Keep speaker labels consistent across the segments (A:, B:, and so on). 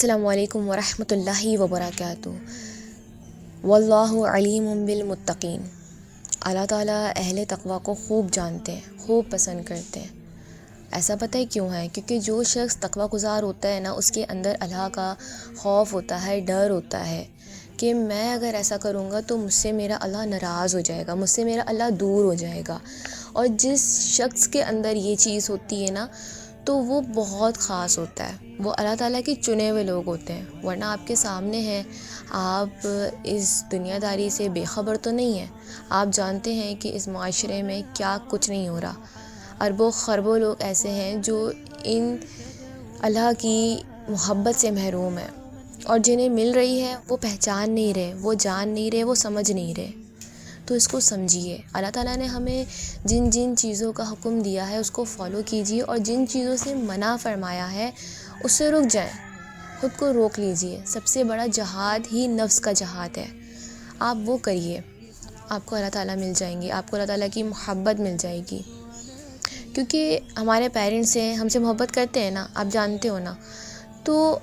A: السلام علیکم ورحمۃ اللہ وبرکاتہ۔ واللہ علیم بالمتقین۔ اللہ تعالیٰ اہل تقوی کو خوب جانتے ہیں، خوب پسند کرتے ہیں۔ ایسا پتہ ہے کیوں ہے؟ کیونکہ جو شخص تقوی گزار ہوتا ہے نا، اس کے اندر اللہ کا خوف ہوتا ہے، ڈر ہوتا ہے کہ میں اگر ایسا کروں گا تو مجھ سے میرا اللہ ناراض ہو جائے گا، مجھ سے میرا اللہ دور ہو جائے گا۔ اور جس شخص کے اندر یہ چیز ہوتی ہے نا، تو وہ بہت خاص ہوتا ہے، وہ اللہ تعالیٰ کے چنے ہوئے لوگ ہوتے ہیں۔ ورنہ آپ کے سامنے ہیں، آپ اس دنیا داری سے بے خبر تو نہیں ہیں، آپ جانتے ہیں کہ اس معاشرے میں کیا کچھ نہیں ہو رہا۔ اربوں خربوں لوگ ایسے ہیں جو ان اللہ کی محبت سے محروم ہیں، اور جنہیں مل رہی ہے وہ پہچان نہیں رہے، وہ جان نہیں رہے، وہ سمجھ نہیں رہے۔ تو اس کو سمجھیے، اللہ تعالیٰ نے ہمیں جن جن چیزوں کا حکم دیا ہے اس کو فالو کیجیے، اور جن چیزوں سے منع فرمایا ہے اس سے رک جائیں، خود کو روک لیجیے۔ سب سے بڑا جہاد ہی نفس کا جہاد ہے، آپ وہ کریے، آپ کو اللہ تعالیٰ مل جائیں گے، آپ کو اللہ تعالیٰ کی محبت مل جائے گی۔ کیونکہ ہمارے پیرنٹس ہیں، ہم سے محبت کرتے ہیں نا، آپ جانتے ہو نا، تو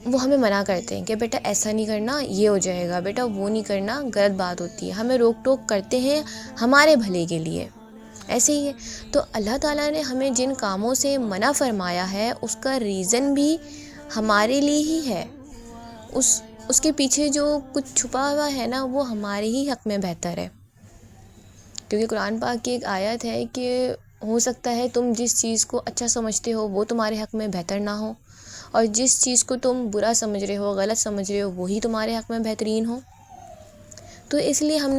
A: وہ ہمیں منع کرتے ہیں کہ بیٹا ایسا نہیں کرنا، یہ ہو جائے گا، بیٹا وہ نہیں کرنا، غلط بات ہوتی ہے، ہمیں روک ٹوک کرتے ہیں ہمارے بھلے کے لیے۔ ایسے ہی ہے، تو اللہ تعالیٰ نے ہمیں جن کاموں سے منع فرمایا ہے اس کا ریزن بھی ہمارے لیے ہی ہے، اس کے پیچھے جو کچھ چھپا ہوا ہے نا، وہ ہمارے ہی حق میں بہتر ہے۔ کیونکہ قرآن پاک کی ایک آیت ہے کہ ہو سکتا ہے تم جس چیز کو اچھا سمجھتے ہو وہ تمہارے حق میں بہتر نہ ہو، اور جس چیز کو تم برا سمجھ رہے ہو، غلط سمجھ رہے ہو، وہی تمہارے حق میں بہترین ہو۔ تو اس لیے ہم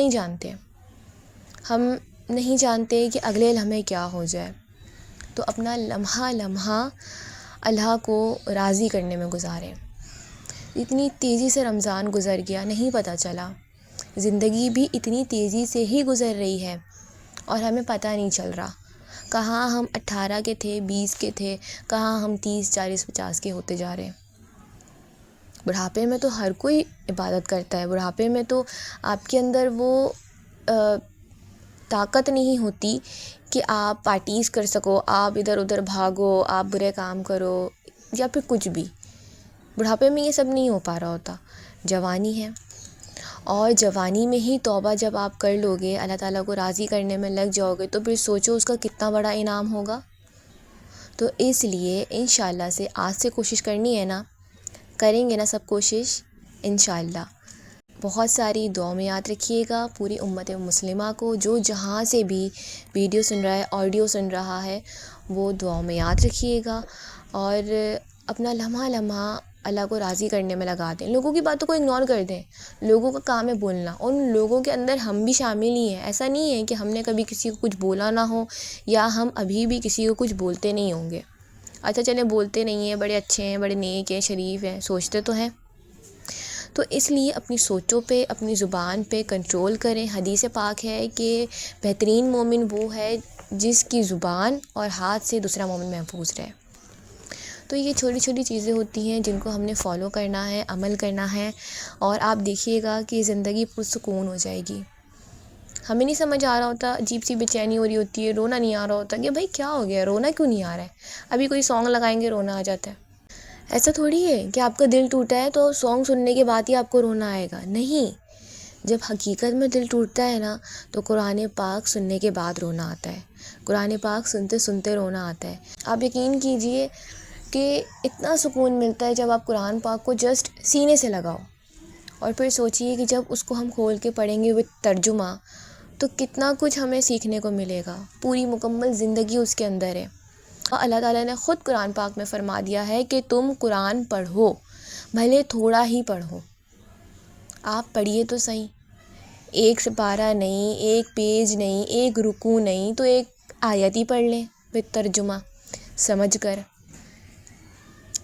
A: نہیں جانتے کہ اگلے لمحے کیا ہو جائے، تو اپنا لمحہ لمحہ اللہ کو راضی کرنے میں گزاریں۔ اتنی تیزی سے رمضان گزر گیا، نہیں پتہ چلا، زندگی بھی اتنی تیزی سے ہی گزر رہی ہے اور ہمیں پتہ نہیں چل رہا، کہاں ہم 18 کے تھے، 20 کے تھے، کہاں ہم 30، 40، 50 کے ہوتے جا رہے ہیں۔ بڑھاپے میں تو ہر کوئی عبادت کرتا ہے، بڑھاپے میں تو آپ کے اندر وہ طاقت نہیں ہوتی کہ آپ پارٹیز کر سکو، آپ ادھر ادھر بھاگو، آپ برے کام کرو یا پھر کچھ بھی۔ بڑھاپے میں یہ سب نہیں ہو پا رہا ہوتا، جوانی ہے، اور جوانی میں ہی توبہ جب آپ کر لو گے، اللہ تعالیٰ کو راضی کرنے میں لگ جاؤ گے، تو پھر سوچو اس کا کتنا بڑا انعام ہوگا۔ تو اس لیے انشاءاللہ سے آج سے کوشش کرنی ہے نا، کریں گے نا سب کوشش انشاءاللہ۔ بہت ساری دعاؤں میں یاد رکھیے گا پوری امت مسلمہ کو، جو جہاں سے بھی ویڈیو سن رہا ہے، آڈیو سن رہا ہے، وہ دعاؤں میں یاد رکھیے گا، اور اپنا لمحہ لمحہ اللہ کو راضی کرنے میں لگا دیں۔ لوگوں کی باتوں کو اگنور کر دیں، لوگوں کا کام ہے بولنا، ان لوگوں کے اندر ہم بھی شامل ہی ہیں۔ ایسا نہیں ہے کہ ہم نے کبھی کسی کو کچھ بولا نہ ہو، یا ہم ابھی بھی کسی کو کچھ بولتے نہیں ہوں گے۔ اچھا چلیں بولتے نہیں ہیں، بڑے اچھے ہیں، بڑے نیک ہیں، شریف ہیں، سوچتے تو ہیں۔ تو اس لیے اپنی سوچوں پہ، اپنی زبان پہ کنٹرول کریں۔ حدیث پاک ہے کہ بہترین مومن وہ ہے جس کی زبان اور ہاتھ سے دوسرا مومن محفوظ رہے۔ تو یہ چھوٹی چھوٹی چیزیں ہوتی ہیں جن کو ہم نے فالو کرنا ہے، عمل کرنا ہے، اور آپ دیکھیے گا کہ زندگی پرسکون ہو جائے گی۔ ہمیں نہیں سمجھ آ رہا ہوتا، عجیب سی بے چینی ہو رہی ہوتی ہے، رونا نہیں آ رہا ہوتا کہ بھائی کیا ہو گیا، رونا کیوں نہیں آ رہا ہے؟ ابھی کوئی سانگ لگائیں گے رونا آ جاتا ہے۔ ایسا تھوڑی ہے کہ آپ کا دل ٹوٹا ہے تو سانگ سننے کے بعد ہی آپ کو رونا آئے گا، نہیں۔ جب حقیقت میں دل ٹوٹتا ہے نا، تو قرآن پاک سننے کے بعد رونا آتا ہے، قرآن پاک سنتے سنتے رونا آتا ہے۔ آپ یقین کیجئے کہ اتنا سکون ملتا ہے جب آپ قرآن پاک کو جسٹ سینے سے لگاؤ، اور پھر سوچئے کہ جب اس کو ہم کھول کے پڑھیں گے وتھ ترجمہ، تو کتنا کچھ ہمیں سیکھنے کو ملے گا، پوری مکمل زندگی اس کے اندر ہے۔ اللہ تعالیٰ نے خود قرآن پاک میں فرما دیا ہے کہ تم قرآن پڑھو، بھلے تھوڑا ہی پڑھو، آپ پڑھیے تو صحیح، ایک سپارہ نہیں، ایک پیج نہیں، ایک رکوع نہیں، تو ایک آیت ہی پڑھ لیں وتھ ترجمہ سمجھ کر،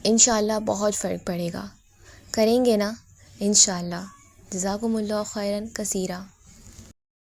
A: انشاءاللہ بہت فرق پڑے گا۔ کریں گے نا انشاءاللہ۔ جزاکم اللہ خیراً کثیرا۔